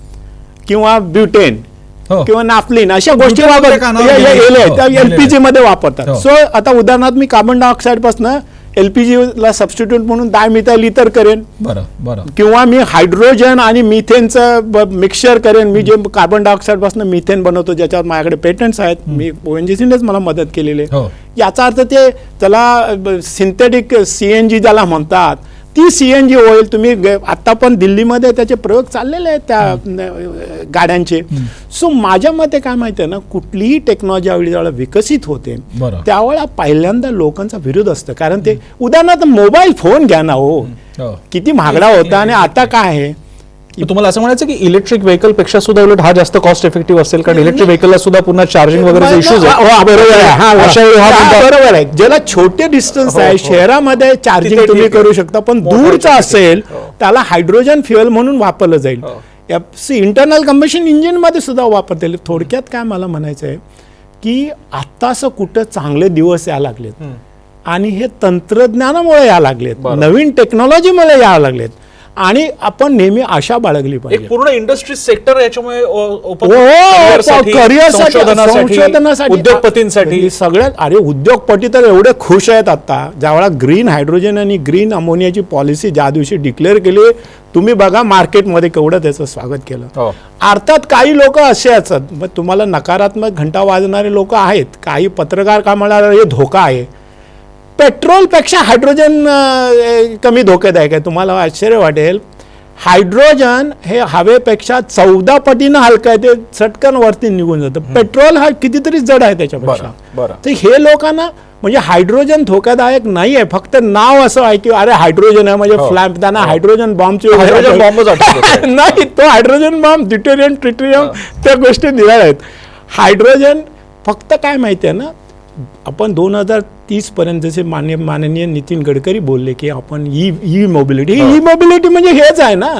किंवा ब्युटेन किंवा नाफ्लिन अशा गोष्टी वापरतात, LPG मध्ये वापरतात. सो आता उदाहरणार्थ मी कार्बन डायऑक्साईड पासून LPG ला सबस्टिट्यूट म्हणून डायमिथाइल इथर करेन, किंवा मी हायड्रोजन आणि मिथेनचं मिक्सचर करेन. मी जे कार्बन डायऑक्साईड पासून मिथेन बनवतो, ज्याच्यावर माझ्याकडे पेटंट्स आहेत, मी ONGCनेच मला मदत केलेली आहे. याचा अर्थ ते त्याला सिंथेटिक CNG ज्याला म्हणतात, ती CNG ऑइल तुम्ही आता पण दिल्लीमध्ये त्याचे प्रयोग चाललेले आहेत त्या गाड्यांचे. सो माझ्या मते काय माहिती आहे ना, कुठलीही टेक्नॉलॉजी ज्यावेळेला विकसित होते त्यावेळेला पहिल्यांदा लोकांचा विरोध असतो. कारण ते उदाहरणार्थ मोबाईल फोन घ्या ना, किती महागडा होता आणि आता काय आहे. तुम्हाला असं म्हणायचं की इलेक्ट्रिक व्हेकल पेक्षा सुद्धा उलट हा जास्त कॉस्ट इफेक्टिव्ह असेल, कारण इलेक्ट्रिक व्हेकलला सुद्धा पुन्हा चार्जिंग वगैरे इश्यूज आहे. बरोबर आहे. ज्याला छोटे डिस्टन्स आहे शहरामध्ये चार्जिंग तुम्ही करू शकता, पण दूरचा असेल त्याला हायड्रोजन फ्युएल म्हणून वापरलं जाईल. इंटरनल कंबशन इंजिनमध्ये सुद्धा वापरता येईल. थोडक्यात काय मला म्हणायचं आहे की आत्ता असं कुठं चांगले दिवस यायला लागलेत आणि हे तंत्रज्ञानामुळे यायला लागलेत, नवीन टेक्नॉलॉजीमुळे यायला लागलेत आणि आपण नेहमी आशा बाळगली पाहिजे. एक पूर्ण इंडस्ट्री सेक्टर याच्यामुळे संशोधनासाठी, उद्योगपतींसाठी सगळ्यात. अरे उद्योगपती तर एवढे खुश आहेत आता, ज्यावेळेला ग्रीन हायड्रोजन आणि ग्रीन अमोनियाची पॉलिसी ज्या दिवशी डिक्लेअर केली, तुम्ही बघा मार्केटमध्ये केवढं त्याचं स्वागत केलं. अर्थात काही लोक असे असतात, मग तुम्हाला नकारात्मक घंटा वाजणारे लोक आहेत, काही पत्रकार का म्हणाला हे धोका आहे. पेट्रोलपेक्षा हायड्रोजन कमी धोकेदायक आहे. तुम्हाला आश्चर्य वाटेल, हायड्रोजन हे हवेपेक्षा 14 पटीनं हलकं आहे, ते चटकन वरती निघून जातं. पेट्रोल हा कितीतरी जड आहे त्याच्यापेक्षा. तर हे लोकांना म्हणजे हायड्रोजन धोकादायक नाही आहे, फक्त नाव असं आहे की अरे हायड्रोजन आहे म्हणजे फ्लॅम, त्यांना हायड्रोजन बॉम्बची नाही, तो हायड्रोजन बॉम्ब ड्युटेरियम ट्रिटिरियम त्या गोष्टी निराळ्या आहेत. हायड्रोजन फक्त काय माहिती आहे ना, आपण 2030 पर्यंत जसे माननीय नितीन गडकरी बोलले की आपण ई मोबिलिटी म्हणजे हेच आहे ना.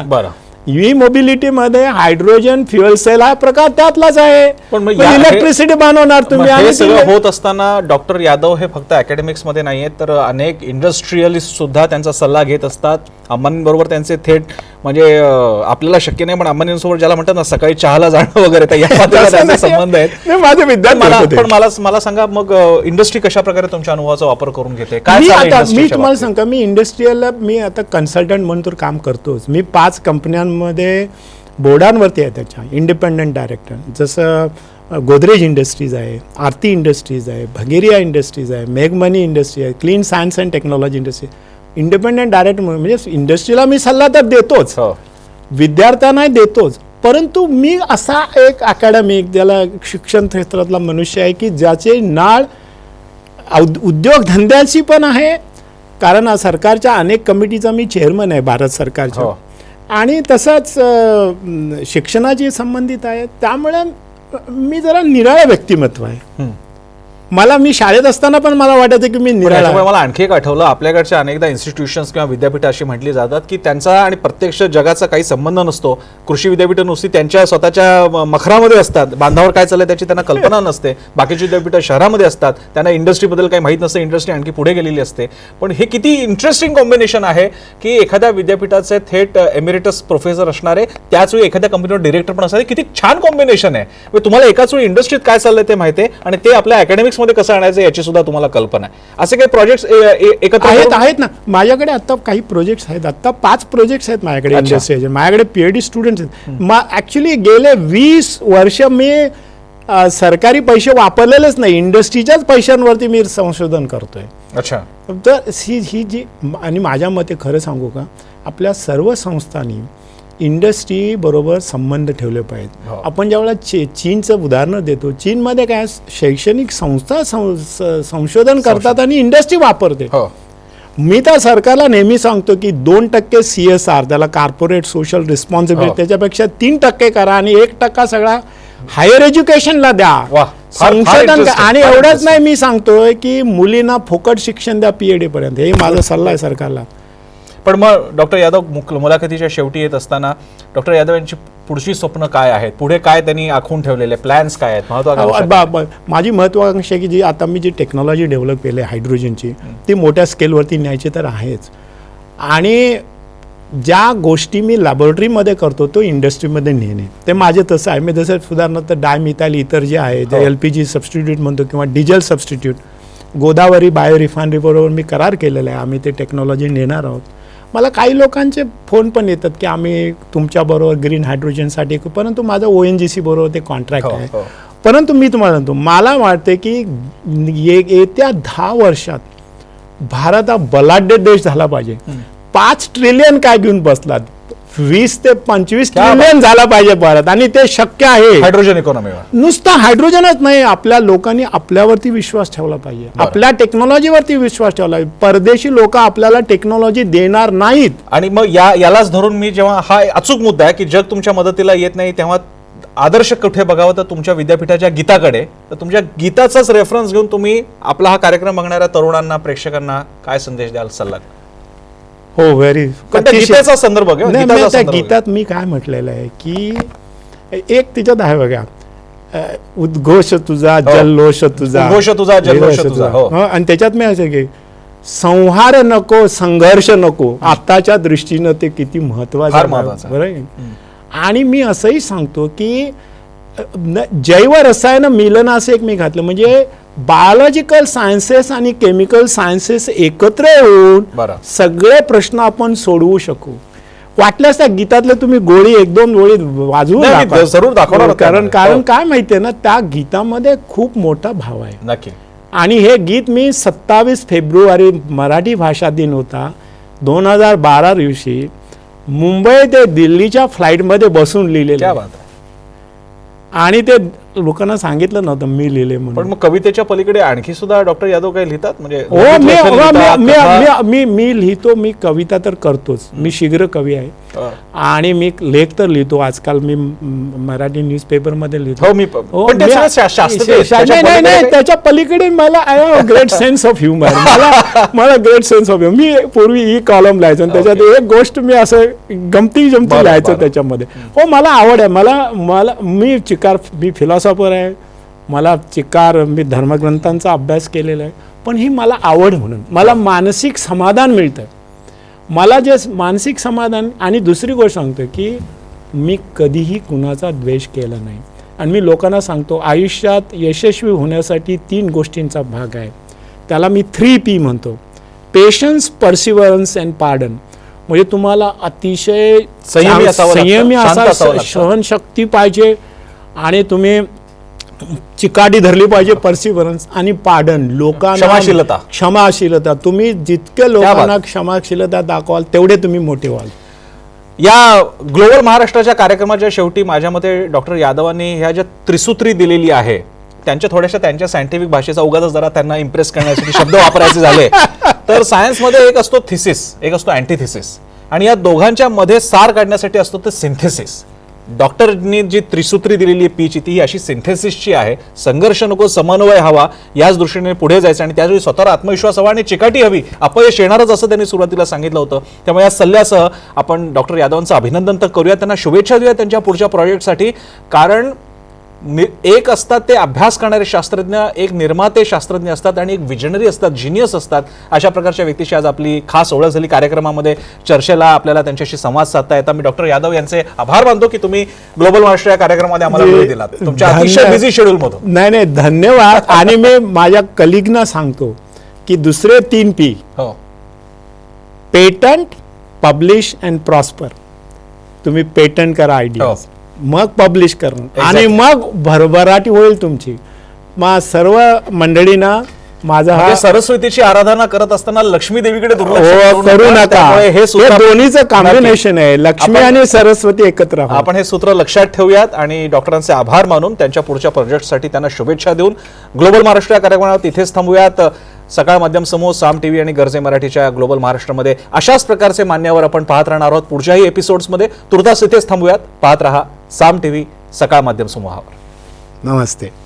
ई मोबिलिटीमध्ये हायड्रोजन फ्युएल सेल हा प्रकार त्यातलाच आहे. पण इलेक्ट्रिसिटी बनवणार तुम्ही. हे सगळं होत असताना डॉक्टर यादव हे फक्त अकॅडमिक्स मध्ये नाही आहेत, तर अनेक इंडस्ट्रियलिस्ट सुद्धा त्यांचा सल्ला घेत असतात. अंबानींबरोबर त्यांचे थेट म्हणजे आपल्याला शक्य नाही, पण अंबानींसोबत ज्याला म्हणतात ना सकाळी चहाला जाणं वगैरे, तर या त्यांचे संबंध आहेत. माझे विद्यार्थी. पण मला सांगा, मग इंडस्ट्री कशा प्रकारे तुमच्या अनुभवाचा वापर करून घेते? मी तुम्हाला सांगा, मी इंडस्ट्रीयलला मी आता कन्सल्टंट म्हणून तर काम करतोच. मी 5 कंपन्यांमध्ये बोर्डांवरती आहे त्याच्या इंडिपेंडंट डायरेक्टर. जसं गोदरेज इंडस्ट्रीज आहे, आरती इंडस्ट्रीज आहे, भगेरिया इंडस्ट्रीज आहे, मेघमनी इंडस्ट्री आहे, clean science and technology industry. Independent director म्हणजे इंडस्ट्रीला मी सल्ला तर देतोच, विद्यार्थ्यांना देतोच. परंतु मी असा एक अकॅडमिक, ज्याला शिक्षण क्षेत्रातला मनुष्य आहे की ज्याचे नाळ उद्योगधंद्याशी पण आहे, कारण सरकारच्या अनेक कमिटीचा मी चेअरमन आहे भारत सरकारच्या, आणि तसंच शिक्षणाची संबंधित आहे. त्यामुळे मी जरा निराळं व्यक्तिमत्व आहे. मी शाळेत असताना पण मला वाटायचं की मी निराळा. मला आणखी एक आठवलं, आपल्याकडच्या अनेकदा इन्स्टिट्यूशन्स किंवा विद्यापीठ अशी म्हटली जातात की त्यांचा आणि प्रत्यक्ष जगाचा काही संबंध नसतो. कृषी विद्यापीठं नुसती त्यांच्या स्वतःच्या मखरामध्ये असतात, बांधावर काय चाललंय त्याची त्यांना कल्पना नसते. बाकीची विद्यापीठं शहरामध्ये असतात, त्यांना इंडस्ट्रीबद्दल काही माहीत नसतं, इंडस्ट्री आणखी पुढे गेलेली असते. पण हे किती इंटरेस्टिंग कॉम्बिनेशन आहे की एखाद्या विद्यापीठाचे थेट एमिरेटस प्रोफेसर असणारे, त्याच वेळी एखाद्या कंपनीवर डिरेक्टर पण असणारे, किती छान कॉम्बिनेशन आहे. तुम्हाला एकाच वेळी इंडस्ट्रीत काय चाललंय ते माहिती आहे आणि ते आपल्या अकॅडमिक्स मध्ये कसं आणायचं याची सुद्धा तुम्हाला कल्पना आहे. असे काही प्रोजेक्ट्स एकत्र आहेत ना माझ्याकडे. आता काही प्रोजेक्ट्स आहेत, आता 5 प्रोजेक्ट्स आहेत माझ्याकडे इंडस्ट्रीचे. माझ्याकडे PhD स्टुडंट्स आहेत. ऍक्च्युली गेले 20 वर्ष मी सरकारी पैसे वापरलेलेच नाही, इंडस्ट्रीच्याच पैशांवरती मी संशोधन करतोय. अच्छा. तर ही जी, आणि माझ्या मते खरं सांगू का, आपल्या सर्व संस्थांनी इंडस्ट्री बरोबर संबंध ठेवले पाहिजेत. आपण ज्यावेळेला चीनचं उदाहरण देतो, चीनमध्ये काय शैक्षणिक संस्था संशोधन करतात आणि इंडस्ट्री वापरते. मी तर सरकारला नेहमी सांगतो की 2% CSR, त्याला कॉर्पोरेट सोशल रिस्पॉन्सिबिलिटी, त्याच्यापेक्षा 3% करा आणि 1% सगळा हायर एज्युकेशनला द्या, संशोधन. आणि एवढंच नाही, मी सांगतोय की मुलींना फुकट शिक्षण द्या PhD पर्यंत. हे माझा सल्ला आहे सरकारला. पण मग डॉक्टर यादव, मुलाखतीच्या शेवटी येत असताना डॉक्टर यादव यांची पुढची स्वप्न काय आहेत, पुढे काय त्यांनी आखून ठेवलेले प्लॅन्स काय आहेत, महत्वाकांक्षा? माझी महत्वाकांक्षा की जी आता मी जी टेक्नॉलॉजी डेव्हलप केली आहे हायड्रोजनची, ती मोठ्या स्केलवरती न्यायची तर आहेच. आणि ज्या गोष्टी मी लॅबोरेटरीमध्ये करतो तो इंडस्ट्रीमध्ये नेणे, ते माझे तसं आहे. मी जसं उदाहरणार्थ डायमिथाइल इतर जे आहे, जे LPG सबस्टिट्यूट म्हणतो किंवा diesel substitute, Godavari bio refinery बरोबर मी करार केलेला आहे, आम्ही ते टेक्नॉलॉजी नेणार आहोत. मला काही लोकांचे फोन पण येतात की आम्ही तुमच्याबरोबर ग्रीन हायड्रोजनसाठी, परंतु माझं ONGC बरोबर ते कॉन्ट्रॅक्ट आहे. परंतु मी तुम्हाला सांगतो, मला वाटते की येत्या 10 वर्षात भारत हा बलाढ्य देश झाला पाहिजे. 5 ट्रिलियन काय घेऊन बसलात, 20 ते 25 ट्रिलियन झाला पाहिजे भारत, आणि ते शक्य आहे हायड्रोजन इकॉनॉमीवर. नुसतं हायड्रोजनच नाही, आपल्या लोकांनी आपल्यावरती विश्वास ठेवला पाहिजे, आपल्या टेक्नॉलॉजीवरती विश्वास ठेवला पाहिजे. परदेशी लोक आपल्याला टेक्नॉलॉजी देणार नाहीत. आणि मग यालाच धरून मी, जेव्हा हा अचूक मुद्दा आहे की जग तुमच्या मदतीला येत नाही, तेव्हा आदर्श कुठे बघावं, तर तुमच्या विद्यापीठाच्या गीताकडे. तर तुमच्या गीताचाच रेफरन्स घेऊन तुम्ही आपला हा कार्यक्रम बघणाऱ्या तरुणांना, प्रेक्षकांना काय संदेश द्याल, सल्ला? हो व्हेरी पण त्या गीतेचा संदर्भ घ्या, गीताचा त्या संदर्भ घ्या. गीतात मी काय म्हटलेलं आहे की एक तिच्यात आहे बघा, उद्घोष तुझा जल्लोष तुझा, उद्घोष तुझा, जल्लोष तुझा, हो. आणि त्याच्यात मी असं की संहार नको, संघर्ष नको, आताच्या दृष्टीनं ते किती महत्वाचं फार आहे. महत्वाचं आहे. बरं आहे? आणि मी असंही सांगतो की जैव रसायन मिलन असं एक मी घातलं, म्हणजे बायोलॉजिकल सायन्सेस आणि केमिकल सायन्सेस एकत्र येऊन बरं. सगळे प्रश्न आपण सोडवू शकू. वाटल्यास त्या गीतातले तुम्ही गोळी एक दोन गोळी वाजवून नाही, मी दाखवा. जरूर दाखवणार आहोत कारण त्यामध्ये. कारण हो. काय माहितीये ना, त्या गीतामध्ये खूप मोठा भाव आहे. नक्की. आणि हे गीत मी 27 फेब्रुवारी मराठी भाषा दिन होता 2012 दिवशी मुंबई ते दिल्लीच्या फ्लाईटमध्ये बसून लिहिलेलं क्या आहे. बात आहे. आणि ते लोकांना सांगितलं नव्हतं मी लिहिले पण म्हणून. मग कवितेच्या पलीकडे आणखी सुद्धा डॉक्टर यादव काही लिहितात म्हणजे हो, मी लेखन लिहितात, मी- कथा? मी- मी मी लिहितो. मी कविता तर करतोच. मी शीघ्र कवी आहे आणि मी लेख तर लिहितो. आजकाल मी मराठी न्यूजपेपर मध्ये लिहितो. हो, मी हो, पण ते मी- सगळं शास्त्रीय आहे. त्याच्या नाही, नाही, पलीकडे नाही, काही- त्याच्या पलीकडे मला I have great sense of humour. मला ग्रेट सेन्स ऑफ ह्युमर. मी पूर्वी ही कॉलम लिहायचो आणि त्याच्यात एक गोष्ट मी असं गमती बरं, लिहायचो बरं. त्याच्यामध्ये. हो, मला आवड आहे. मला मी फिलॉसॉफर आहे. मला मी धर्मग्रंथांचा अभ्यास केलेला आहे. पण ही मला आवड म्हणून मला मानसिक समाधान मिळतं. मला जे मानसिक समाधान. आणि दुसरी गोष्ट सांगतो की मी कधीही कुणाचा द्वेष केला नाही. आणि मी लोकांना सांगतो आयुष्यात यशस्वी होण्यासाठी 3 गोष्टींचा भाग आहे. त्याला मी 3P म्हणतो. Patience, perseverance and pardon. म्हणजे तुम्हाला अतिशय संयमी असावं लागतं, संयमी शांत असा असावं लागतं. सहनशक्ती पाहिजे आणि तुम्ही चिकाटी धरली पाहिजे. परसिव्हरन्स आणि पार्डन. लोकांना क्षमाशीलता. तुम्ही जितके लोकांना क्षमाशीलता दाखवाल तेवढे तुम्ही मोठे व्हाल. या ग्लोबल महाराष्ट्राच्या कार्यक्रमाच्या शेवटी माझ्या मते डॉक्टर यादवांनी ह्या ज्या त्रिसूत्री दिलेली आहे त्यांच्या सायंटिफिक भाषेचा उगाच जरा त्यांना इम्प्रेस करण्यासाठी शब्द वापरायचे झाले तर सायन्समध्ये एक असतो थिसिस, एक असतो अँटिथिसिस, आणि या दोघांच्या मध्ये सार काढण्यासाठी असतो ते सिंथेसिस. डॉक्टरनी जी त्रिसूत्री दिलेली पीची ती अशी सिंथेसिसची आहे. संघर्ष नको, समन्वय हवा, याच दृष्टीने पुढे जायचं आणि त्यावेळी स्वतःवर आत्मविश्वास हवा आणि चिकाटी हवी. अपयश येणारच असं त्यांनी सुरुवातीला सांगितलं होतं. त्यामुळे या सल्ल्यासह आपण डॉक्टर यादवांचं अभिनंदन तर करूया, त्यांना शुभेच्छा देऊया त्यांच्या पुढच्या प्रोजेक्टसाठी. कारण एक असतात ते अभ्यास करणारे शास्त्रज्ञ, एक निर्माते शास्त्रज्ञ असतात आणि एक विजनरी असतात, जिनियस असतात. अशा प्रकारच्या व्यक्तीशी आज आपली खास ओळख झाली. कार्यक्रमामध्ये चर्चेला आपल्याला त्यांच्याशी संवाद साधता येतात. मी डॉक्टर यादव यांचे आभार मानतो की तुम्ही ग्लोबल महाराष्ट्र या कार्यक्रमामध्ये आम्हाला वेळ दिलात तुमच्या अतिशय बिझी शेड्यूल मधून. नाही, धन्यवाद. आणि मी माझ्या कलिगना सांगतो की दुसरे 3P, हो, पेटंट, पब्लिश अँड प्रॉस्पर. तुम्ही पेटंट करा आयडिया, मग पब्लिश करा आणि मग भरभराटी होईल तुमची. मग सर्व मंडळींना माझा हा सरस्वतीची आराधना करत असताना लक्ष्मी देवीकडे करू नका. हे दोन्हीचं कॉम्बिनेशन आहे. लक्ष्मी आणि सरस्वती एकत्र आहोत. आपण हे सूत्र लक्षात ठेवूयात आणि डॉक्टरांचे आभार मानून त्यांच्या पुढच्या प्रोजेक्टसाठी त्यांना शुभेच्छा देऊन ग्लोबल महाराष्ट्र या कार्यक्रमात इथेच थांबूयात. सकाळ माध्यम समूह, साम टीव्ही आणि गरजे मराठीच्या ग्लोबल महाराष्ट्रामध्ये अशाच प्रकारचे मान्यवर आपण पाहत राहणार आहोत पुढच्याही एपिसोड्समध्ये. तुर्तास इथेच थांबूयात. पाहत रहा साम टीव्ही, सकाळ माध्यम समूहावर. नमस्ते.